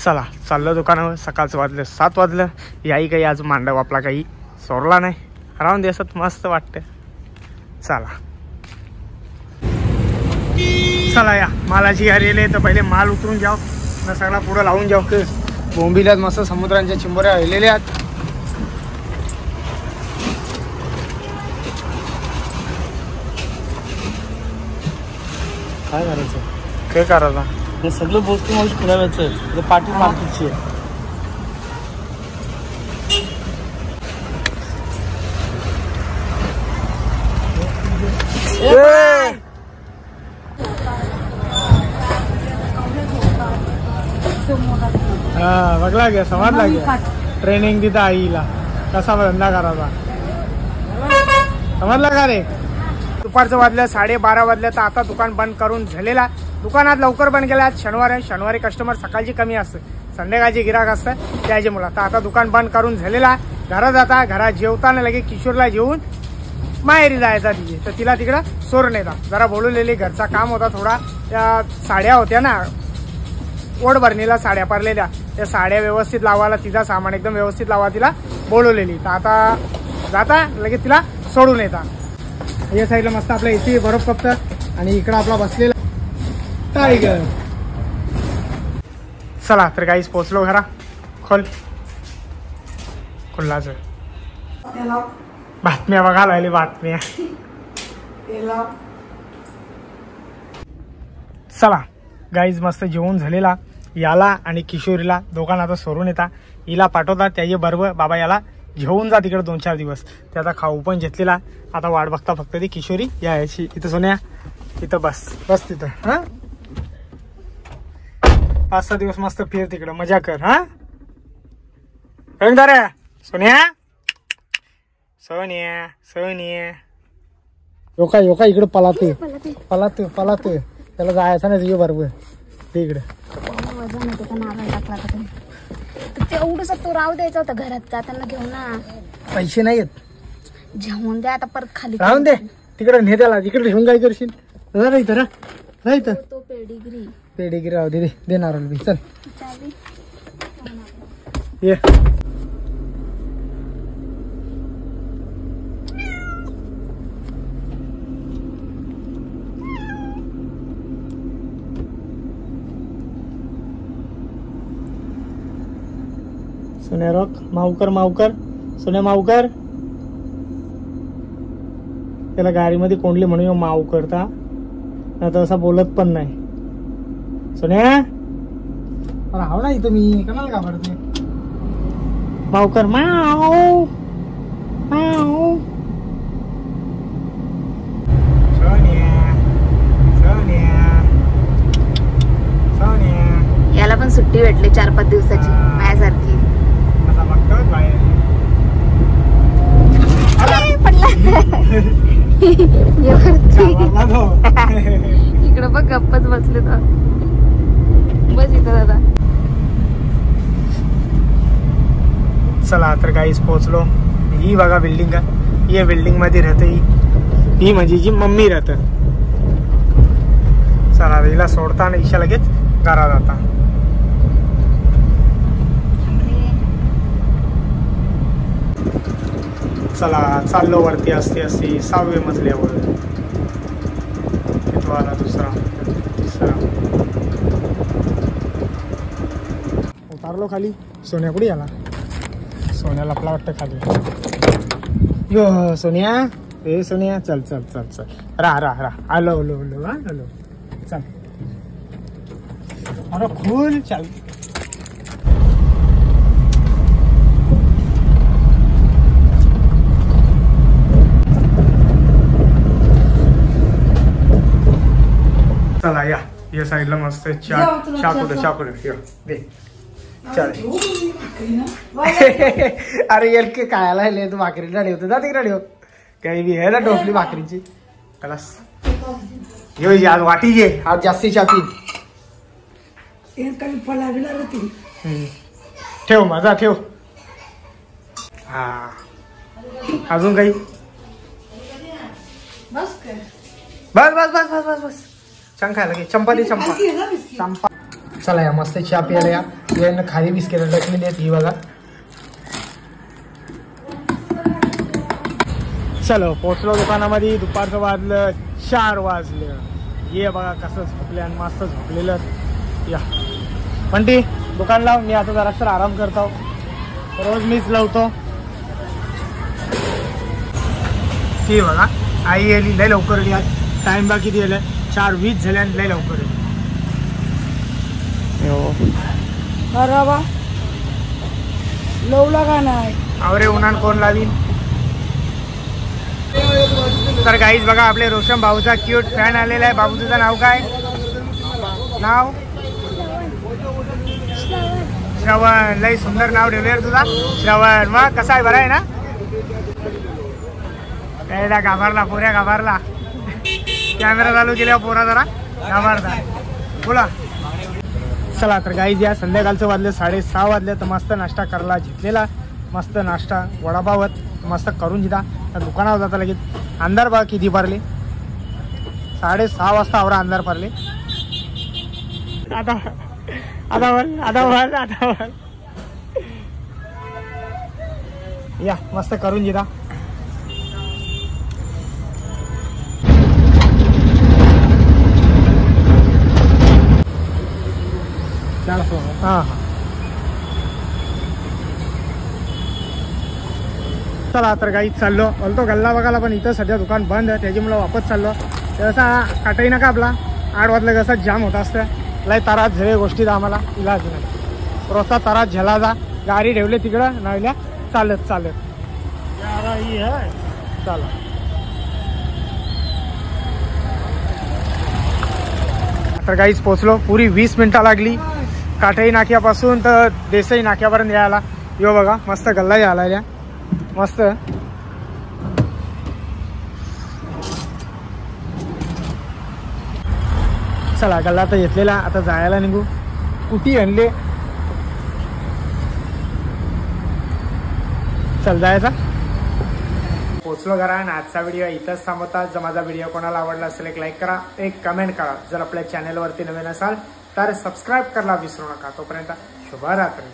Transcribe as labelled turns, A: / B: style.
A: चला चाललं दुकानावर. सकाळचं वाजलं 7 वाजलं. याही काही आज मांडव आपला काही सोडला नाही. राहून देसात मस्त वाटतं. चला चला या मालाची गाडी आली तर पहिले माल उतरून जाऊ ना सगळा पुढं लावून जाऊ. की बोंबील्यात मस्त समुद्रांच्या चिंबोऱ्या राहिलेल्या आहेत. काय करायचं काय करायचं हे सगळं गोष्टी मला फिरायचं. पाठी मार्केटची आहे. हा बघला गे समजला गे. ट्रेनिंग तिथं आईला कसा धंदा करायचा समजला का रे. दुपारचं वाजलं 12:30 वाजलं तर आता दुकान बंद करून झालेला. दुकानात लवकर बंद केला. आज शनिवार आहे. शनिवारी कस्टमर सकाळची कमी असतं. संध्याकाळची गिराक असतं त्याचे मुलं. तर आता दुकान बंद करून झालेला. घरात जाता घरात जेवताना लगे किशोरला जेवून माहेरी जायचा तिथे. तर तिला तिकडं सोडून येतात. जरा बोलवलेली घरचा काम होता थोडा. त्या साड्या होत्या ना ओढ भरणीला साड्या पारलेल्या. त्या साड्या व्यवस्थित लावायला तिचा सामान एकदम व्यवस्थित लावा तिला बोलवलेली. तर आता जाता लगेच तिला सोडून येतात. या साईडला मस्त आपल्या इथे बर्फ कपतात आणि इकडं आपला बसलेला टायगर. चला तर काहीच पोचलो घरा. खोल खुल्लाच बातम्या बघायला आली बातम्या. चला गाईज मस्त जेवण झालेला. याला आणि किशोरीला दोघांना आता सोडून येतात. हिला पाठवतात त्याचे बरोबर बाबा याला घेऊन जा तिकडे 2-4 दिवस. ते आता खाऊ पण घेतलेला. आता वाट बघता फक्त ती किशोरी यायची. इथं सोन्या इथं बस बस तिथं. हा 5-6 दिवस मस्त फिर तिकडं मजा कर. हा रंगदार सोन्या सोन्या सोन्या योका योका इकडे पलाते पलाते पलाते. त्याला जायचं नाही तुझ्या बरोबर ते इकडे.
B: तेवढंच तो राहू द्यायचा होता घरात जाताना घेऊन ना.
A: पैसे नाही येत
B: जेवून द्या आता परत खाली
A: राहून दे. तिकडे नेत्याला तिकडे घेऊन काय करशील. राहतं राहतं
B: तो पेडिग्री
A: पेडिग्री राहू दे देणार मी. चल ये सोन्या रॉक मावकर मावकर सोन्या मावकर. त्याला गाडीमध्ये कोंडली म्हणून माव करता नाही तर असं बोलत पण नाही. सोन्या राहू ना इथं मी कोणाला घाबरते. मावकर माव माव. सोन्या सोन्या सोन्या.
B: याला पण सुट्टी भेटली 4-5 दिवसाची माझ्यासारखी. इकडं बघ गप्पच बसले तर बस इथं दादा.
A: चला तर काहीच पोहोचलो. ही बघा बिल्डिंग आहे. या बिल्डिंग मध्ये राहते ही म्हणजे जी मम्मी राहत. चला हिला सोडता ईशा लगेच घरात जाता. चला चाललो वरती असते 6व्या मजल्यावर. तो आला दुसरा तिसरा. उतारलो खाली. सोन्या कुठे आला. सोन्याला आपला वाटतं खाली. यो सोन्या ए सोन्या चल चल चल चल राह आलो आलो आलो हा आलो. चल अरे खूल चल. चला या साईडला मस्त चाकू दे. अरे येल के खायला तू भाकरीला ठेवतो जा तिकडे ठेव. काही बी आहे ना टोपली भाकरीची. कलास यो आज वाटी घे. आज जास्ती चापी ठेव माझा ठेव. हा अजून काही बस बस बस बस बस बस. चंखा लगे चंपा दे चंपा. चला या मस्त चहा प्यायला या खाली बिस्किट टाकलेली आहेत ही बघा. चलो पोचलो दुकानामध्ये. दुपारचं वाजलं 4 वाजलं. ये बघा कसं झोपले आणि मस्त झोपलेलं. या म्हणती दुकान लाव. मी आता जरासं आराम करतो. रोज मीच लावतो. ती बघा आई येली लय लवकर येईल. आज टाइम बा किती येईल 4:20 झाले आणि लय लवकर येईल.
B: अरे बा लवला का नाही
A: आवरे उन्हान कोण लावीन. तर गाईज बघा आपले रोशन भाऊचा क्यूट फॅन आलेला आहे. बाबू तुझं नाव काय. नाव श्रवण. लय सुंदर नाव ठेवले तुझा श्रवण. मग कसा आहे बरा आहे ना. त्याला घाबरला पोऱ्या घाबरला. कॅमेरा चालू केल्यावर पोरा जरा घाबरता. बोला. चला तर गाईज या संध्याकाळचं वाजले 6:30 वाजले. तर मस्त नाश्ता करायला घेतलेला. मस्त नाश्ता वडापावत मस्त करून दिला. तर दुकानावर जाता लगेच. अंधार बघा किती भरले. 6:30 वाजता आवरा अंधार भरले. आता या मस्त करून दिला. हां चला तर गाईच चाललो. बोलतो गल्ला बघायला पण इथं सध्या दुकान बंद आहे. त्याच्यामुळे वापस चाललो. तसा काटाई नका आपला 8 वाजलं कसं जाम होत असतं. लय तारात झळे गोष्टीत आम्हाला इलाज नाही. रोजचा तारात झेला जा. गाडी ठेवली तिकडं नाहील्या चालत चला तर गाईच पोचलो. पुरी 20 मिनिटं लागली काठाई नाक्यापासून तर देसाई नाक्यापर्यंत यायला. यो बघा मस्त गल्ला यायला मस्त. चला गल्ला तर घेतलेला. आता जायला निघू. कुठी आणले चल जायचा. पोचलो घरा आणि आजचा व्हिडिओ इथंच थांबवता. जर माझा व्हिडिओ कोणाला आवडला असेल एक लाईक करा, एक कमेंट करा. जर आपल्या चॅनलवरती नवीन असाल तर सबस्क्राईब करायला विसरू नका. तोपर्यंत शुभरात्री.